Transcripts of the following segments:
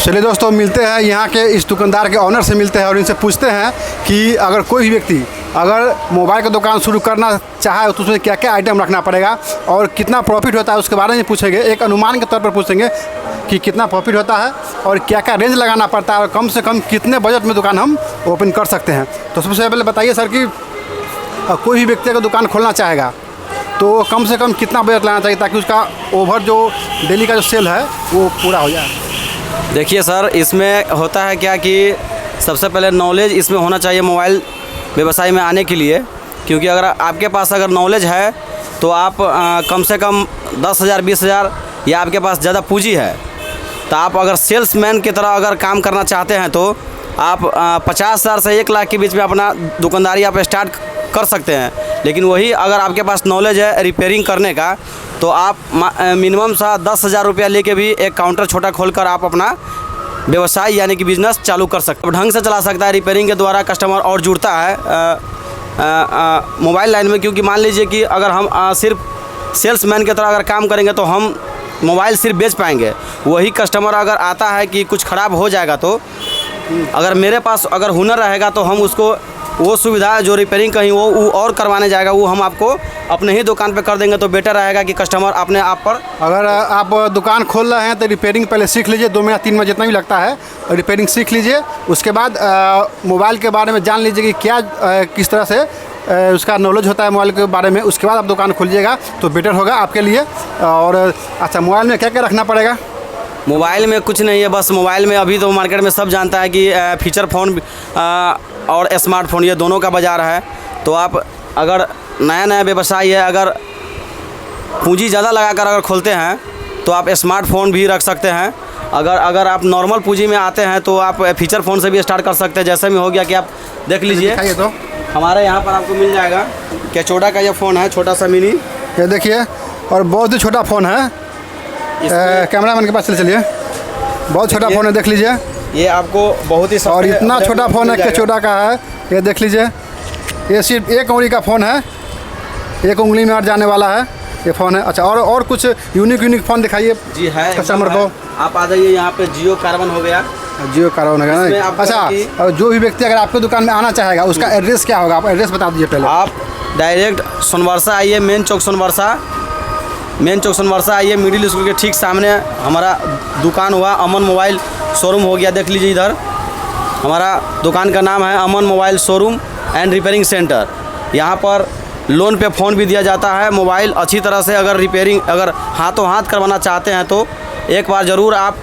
चलिए दोस्तों, मिलते हैं यहाँ के इस दुकानदार के ऑनर से मिलते हैं और इनसे पूछते हैं कि अगर कोई भी व्यक्ति अगर मोबाइल की दुकान शुरू करना चाहे तो उसमें क्या क्या आइटम रखना पड़ेगा और कितना प्रॉफिट होता है उसके बारे में पूछेंगे। एक अनुमान के तौर पर पूछेंगे कि कितना प्रॉफिट होता है और क्या क्या रेंज लगाना पड़ता है और कम से कम कितने बजट में दुकान हम ओपन कर सकते हैं। तो सबसे पहले बताइए सर कि कोई भी व्यक्ति अगर दुकान खोलना चाहेगा तो कम से कम कितना बजट लगाना चाहिए ताकि उसका ओवर जो डेली का जो सेल है वो पूरा हो जाए। देखिए सर, इसमें होता है क्या कि सबसे पहले नॉलेज इसमें होना चाहिए मोबाइल व्यवसाय में आने के लिए, क्योंकि अगर आपके पास अगर नॉलेज है तो आप कम से कम 10,000 20,000 या आपके पास ज़्यादा पूंजी है तो आप अगर सेल्समैन की तरह अगर काम करना चाहते हैं तो आप 50,000 से 1 लाख के बीच में अपना दुकानदारी आप स्टार्ट कर सकते हैं। लेकिन वही अगर आपके पास नॉलेज है रिपेयरिंग करने का तो आप मिनिमम सा 10,000 रुपया लेके भी एक काउंटर छोटा खोलकर आप अपना व्यवसाय यानी कि बिज़नेस चालू कर सकते हैं। ढंग से चला सकता है। रिपेयरिंग के द्वारा कस्टमर और जुड़ता है मोबाइल लाइन में, क्योंकि मान लीजिए कि अगर हम सिर्फ सेल्समैन की तरह अगर काम करेंगे तो हम मोबाइल सिर्फ बेच पाएंगे। वही कस्टमर अगर आता है कि कुछ ख़राब हो जाएगा तो अगर मेरे पास अगर हुनर रहेगा तो हम उसको वो सुविधा जो रिपेयरिंग कहीं वो और करवाने जाएगा वो हम आपको अपने ही दुकान पे कर देंगे। तो बेटर रहेगा कि कस्टमर अपने आप पर अगर आप दुकान खोल रहे हैं तो रिपेयरिंग पहले सीख लीजिए, 2 महीना 3 महीना जितना भी लगता है रिपेयरिंग सीख लीजिए। उसके बाद मोबाइल के बारे में जान लीजिए कि क्या किस तरह से उसका नॉलेज होता है मोबाइल के बारे में। उसके बाद आप दुकान खोलिएगा तो बेटर होगा आपके लिए। और अच्छा, मोबाइल में क्या क्या रखना पड़ेगा? मोबाइल में कुछ नहीं है, बस मोबाइल में अभी तो मार्केट में सब जानता है कि फीचर फ़ोन और स्मार्टफोन ये दोनों का बाज़ार है। तो आप अगर नया व्यवसाय है, अगर पूंजी ज़्यादा लगाकर अगर खोलते हैं तो आप स्मार्टफोन भी रख सकते हैं। अगर आप नॉर्मल पूंजी में आते हैं तो आप फीचर फ़ोन से भी स्टार्ट कर सकते हैं। जैसे में हो गया कि आप देख लीजिए तो हमारे यहाँ पर आपको मिल जाएगा कैचोडा का ये फ़ोन है, छोटा सा मिनी, ये देखिए, और बहुत ही छोटा फ़ोन है। कैमरामैन के पास चलिए, बहुत छोटा फ़ोन है, देख लीजिए। ये आपको बहुत ही और इतना छोटा फ़ोन है, कैचोडा का है, ये देख लीजिए। ये सिर्फ 1 उंगली का फ़ोन है, 1 उंगली में अट जाने वाला है ये फ़ोन है। अच्छा, और कुछ यूनिक फ़ोन दिखाइए जी है कस्टमर को। आप आ जाइए यहाँ पे, जियो कार्बन हो गया, जियो कार्बन हो गया ना। अच्छा, और जो भी व्यक्ति अगर आपकी दुकान में आना चाहेगा उसका एड्रेस क्या होगा? आप एड्रेस बता दीजिए पहले। आप डायरेक्ट सोनवर्षा आइए, मेन चौक सोनवर्षा आइए। मिडिल स्कूल के ठीक सामने हमारा दुकान हुआ, अमन मोबाइल शोरूम हो गया। देख लीजिए इधर हमारा दुकान का नाम है Aman mobile showroom and repairing centre. यहाँ पर लोन पे फ़ोन भी दिया जाता है। मोबाइल अच्छी तरह से अगर रिपेयरिंग अगर हाथों हाथ करवाना चाहते हैं तो एक बार ज़रूर आप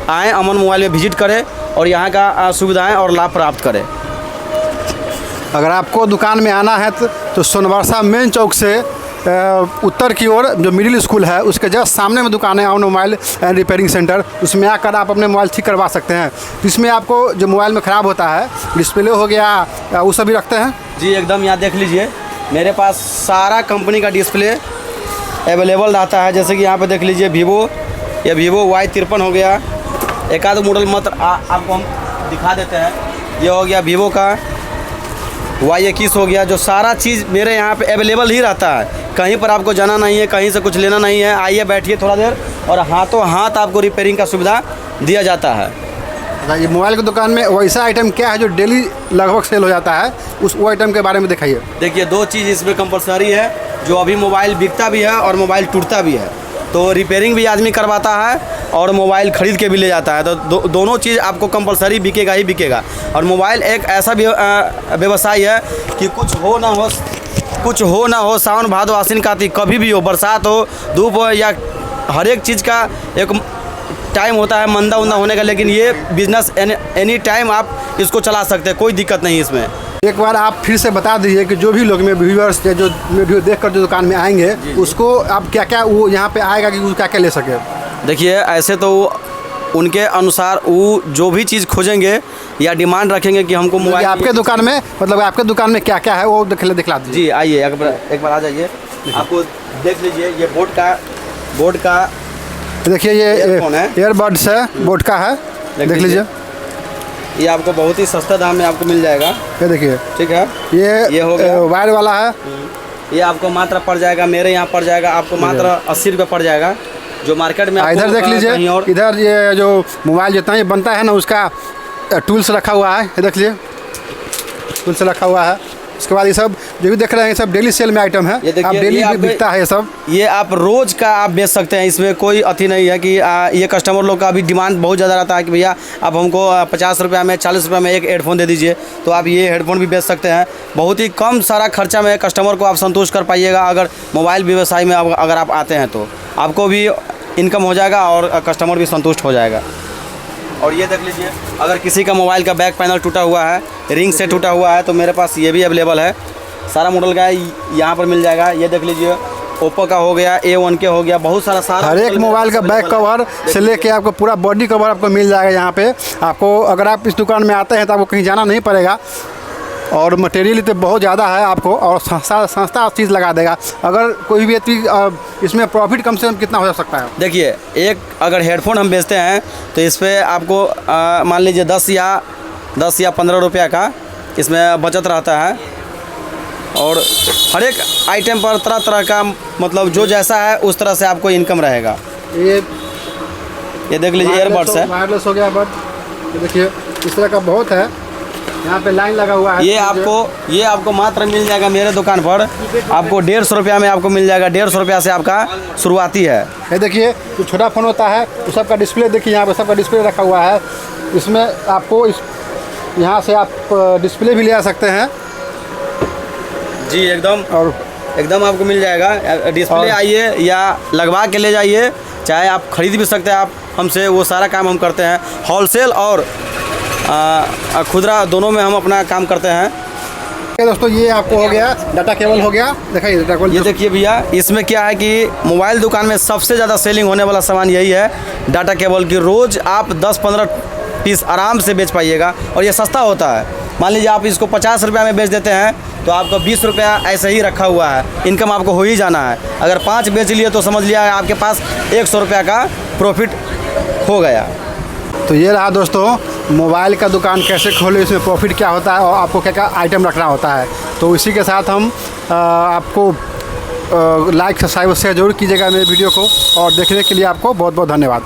आएँ, अमन मोबाइल में विजिट करें और यहाँ का सुविधाएँ और लाभ प्राप्त करें। अगर आपको दुकान में आना है तो सोनवर्षा मेन चौक से उत्तर की ओर जो मिडिल स्कूल है उसके जस्ट सामने में दुकान है Aman mobile and repairing centre. उसमें आकर आप अपने मोबाइल ठीक करवा सकते हैं। इसमें आपको जो मोबाइल में ख़राब होता है, डिस्प्ले हो गया, वो सब भी रखते हैं जी एकदम। यहाँ देख लीजिए मेरे पास सारा कंपनी का डिस्प्ले अवेलेबल रहता है। जैसे कि यहाँ पे देख लीजिए वीवो, ये वीवो Y53 हो गया। एक आध मॉडल मत आपको हम दिखा देते हैं। ये हो गया वीवो का Y21 हो गया। जो सारा चीज़ मेरे यहाँ पे अवेलेबल ही रहता है, कहीं पर आपको जाना नहीं है, कहीं से कुछ लेना नहीं है। आइए बैठिए थोड़ा देर और हाथों हाथ आपको रिपेयरिंग का सुविधा दिया जाता है। ये मोबाइल की दुकान में वैसा आइटम क्या है जो डेली लगभग सेल हो जाता है, वो आइटम के बारे में दिखाइए। देखिए 2 चीज़ इसमें कंपलसरी है, जो अभी मोबाइल बिकता भी है और मोबाइल टूटता भी है। तो रिपेयरिंग भी आदमी करवाता है और मोबाइल ख़रीद के भी ले जाता है। तो दोनों चीज़ आपको कंपलसरी बिकेगा ही बिकेगा। और मोबाइल एक ऐसा भी व्यवसाय है कि कुछ हो ना हो, सावन भादो आश्विन कार्तिक कभी भी हो, बरसात हो, धूप हो, या हर एक चीज़ का एक टाइम होता है मंदा उंदा होने का। लेकिन ये बिज़नेस एनी टाइम आप इसको चला सकते हैं, कोई दिक्कत नहीं इसमें। एक बार आप फिर से बता दीजिए कि जो भी लोग में व्यूअर्स जो वीडियो देखकर जो दुकान में आएंगे उसको आप क्या क्या वो यहाँ पे आएगा कि वो क्या क्या ले सके। देखिए ऐसे तो उनके अनुसार वो जो भी चीज़ खोजेंगे या डिमांड रखेंगे कि हमको मोबाइल आपके दुकान में, मतलब आपके दुकान में क्या क्या है वो दिखला दीजिए। जी आइए एक बार आ जाइए, आपको देख लीजिए। ये बोट का देखिए, ये ईयरबड्स है, बोट का है, देख लीजिए। ये आपको बहुत ही सस्ता दाम में आपको मिल जाएगा। ये देखिए, ठीक है, ये हो गया वायर वाला है। ये आपको मात्र पड़ जाएगा, मेरे यहाँ पड़ जाएगा आपको मात्र 80 रुपये पड़ जाएगा। जो मार्केट में इधर देख कहीं लीजिए, और इधर ये जो मोबाइल जितना ही बनता है ना उसका टूल्स रखा हुआ है, ये देख लीजिए टूल्स रखा हुआ है। उसके बाद ये सब जो भी देख रहे हैं ये सब डेली सेल में आइटम है, ये देखिए, आप डेली ये आपके- बिकता है ये सब। ये आप रोज़ का आप बेच सकते हैं, इसमें कोई अति नहीं है कि ये कस्टमर लोग का अभी डिमांड बहुत ज़्यादा रहता है कि भैया आप हमको 50 रुपये में 40 रुपये में एक हेडफोन दे दीजिए, तो आप ये हेडफोन भी बेच सकते हैं। बहुत ही कम सारा खर्चा में कस्टमर को आप संतुष्ट कर पाइएगा। अगर मोबाइल व्यवसाय में अगर आप आते हैं तो आपको भी इनकम हो जाएगा और कस्टमर भी संतुष्ट हो जाएगा। और ये देख लीजिए, अगर किसी का मोबाइल का बैक पैनल टूटा हुआ है, रिंग से टूटा हुआ है, तो मेरे पास ये भी अवेलेबल है। सारा मॉडल का यहाँ पर मिल जाएगा। ये देख लीजिए, ओप्पो का हो गया, A1 के हो गया, बहुत सारा हर एक मोबाइल का बैक कवर से लेके आपको पूरा बॉडी कवर आपको मिल जाएगा यहाँ पे। आपको अगर आप इस दुकान में आते हैं तो आपको कहीं जाना नहीं पड़ेगा और मटेरियल तो बहुत ज़्यादा है आपको, और सस्ता चीज़ लगा देगा। अगर कोई भी व्यक्ति इसमें प्रॉफिट कम से कम कितना हो सकता है? देखिए, एक अगर हेडफोन हम बेचते हैं तो इस पर आपको मान लीजिए 10 या 15 रुपया का इसमें बचत रहता है। और हर एक आइटम पर तरह तरह का मतलब जो जैसा है उस तरह से आपको इनकम रहेगा। ये देख लीजिए, एयरबड्स है, वायरलेस हो गया बट ये देखिए इस तरह का बहुत है। यहाँ पे लाइन लगा हुआ है। ये आपको मात्र मिल जाएगा मेरे दुकान पर, आपको 150 रुपया में आपको मिल जाएगा। 150 रुपया से आपका शुरुआती है। ये देखिए जो छोटा फ़ोन होता है वो सबका डिस्प्ले देखिए, यहाँ पे सबका डिस्प्ले रखा हुआ है। इसमें आपको यहाँ से आप डिस्प्ले भी ले आ सकते हैं जी, और एकदम आपको मिल जाएगा। डिस्प्ले आइए या लगवा के ले जाइए, चाहे आप खरीद भी सकते हैं आप हमसे, वो सारा काम हम करते हैं। होलसेल और खुदरा दोनों में हम अपना काम करते हैं। दोस्तों ये आपको हो गया डाटा केबल हो गया, दिखाइए डाटा केबल। ये देखिए भैया, इसमें क्या है कि मोबाइल दुकान में सबसे ज़्यादा सेलिंग होने वाला सामान यही है, डाटा केबल की। रोज़ आप 10-15 पीस आराम से बेच पाइएगा और ये सस्ता होता है। मान लीजिए आप इसको 50 रुपया में बेच देते हैं तो आपका 20 रुपया ऐसे ही रखा हुआ है, इनकम आपको हो ही जाना है। अगर 5 बेच लिए तो समझ लिया आपके पास 100 रुपया का प्रॉफिट हो गया। तो ये रहा दोस्तों, मोबाइल का दुकान कैसे खोले, इसमें प्रॉफिट क्या होता है और आपको क्या क्या आइटम रखना होता है। तो इसी के साथ हम आपको लाइक सब्सक्राइब शेयर जरूर कीजिएगा मेरे वीडियो को, और देखने के लिए आपको बहुत बहुत धन्यवाद।